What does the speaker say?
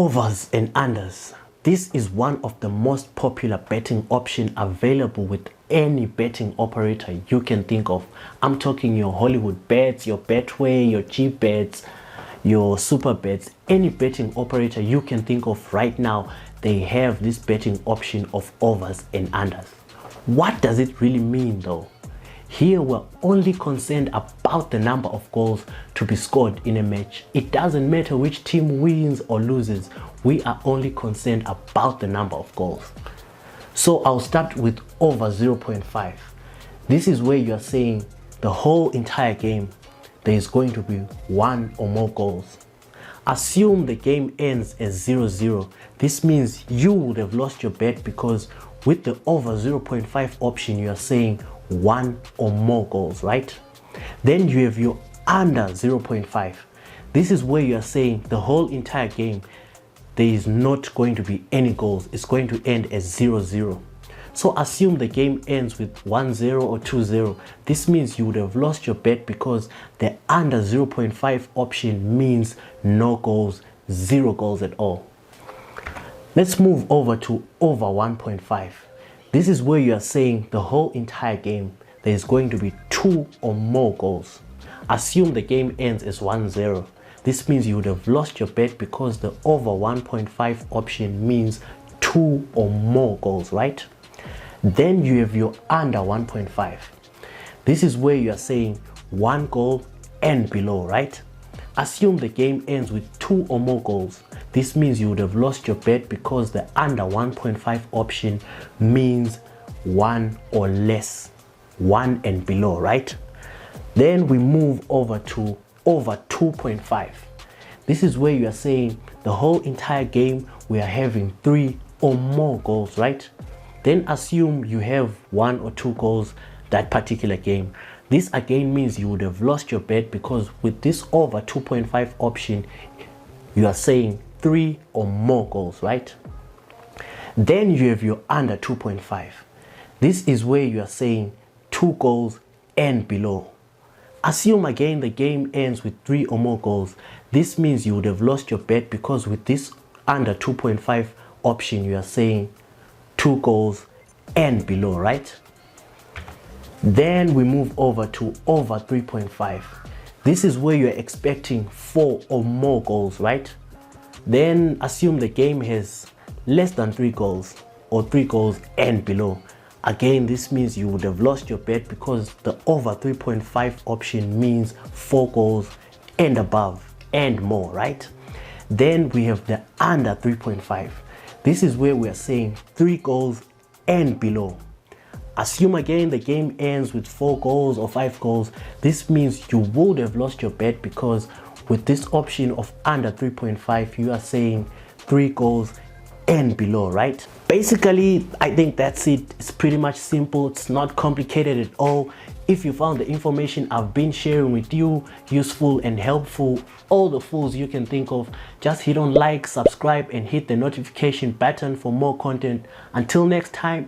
Overs and unders. This is one of the most popular betting option available with any betting operator you can think of. I'm talking your Hollywood bets, your Betway, your G bets, your super bets, any betting operator you can think of right now, they have this betting option of overs and unders. What does it really mean though? Here we're only concerned about the number of goals to be scored in a match. It doesn't matter which team wins or loses. We are only concerned about the number of goals. So I'll start with over 0.5. This is where you're saying the whole entire game there is going to be one or more goals. Assume the game ends as 0-0. This means you would have lost your bet because with the over 0.5 option you are saying one or more goals, right? Then you have your under 0.5. This is where you are saying the whole entire game there is not going to be any goals. It's going to end as 0-0. So assume the game ends with 1-0 or 2-0. This means you would have lost your bet because the under 0.5 option means no goals, 0 goals at all. Let's move over to over 1.5. This is where you are saying the whole entire game there is going to be 2 or more goals. Assume the game ends as 1-0. This means you would have lost your bet because the over 1.5 option means 2 or more goals, right? Then you have your under 1.5. This is where you are saying 1 goal and below, right? Assume the game ends with 2 or more goals. This means you would have lost your bet because the under 1.5 option means 1 or less, 1 and below, right? Then we move over to over 2.5. This is where you are saying the whole entire game we are having 3 or more goals, right? Then assume you have 1 or 2 goals that particular game. This again means you would have lost your bet because with this over 2.5 option you are saying 3 or more goals, right? Then you have your under 2.5. This is where you are saying 2 goals and below. Assume again the game ends with 3 or more goals. This means you would have lost your bet because with this under 2.5 option you are saying 2 goals and below, right? Then we move over to over 3.5. This is where you're expecting 4 or more goals, right? Then assume the game has less than 3 goals or 3 goals and below. Again, this means you would have lost your bet because the over 3.5 option means 4 goals and above and more, right? Then we have the under 3.5. This is where we are saying 3 goals and below. Assume again the game ends with 4 goals or 5 goals. This means you would have lost your bet because with this option of under 3.5 you are saying 3 goals and below, right? Basically, I think that's it. It's pretty much simple. It's not complicated at all. If you found the information I've been sharing with you useful and helpful, all the fools you can think of, just hit on like, subscribe and hit the notification button for more content. Until next time.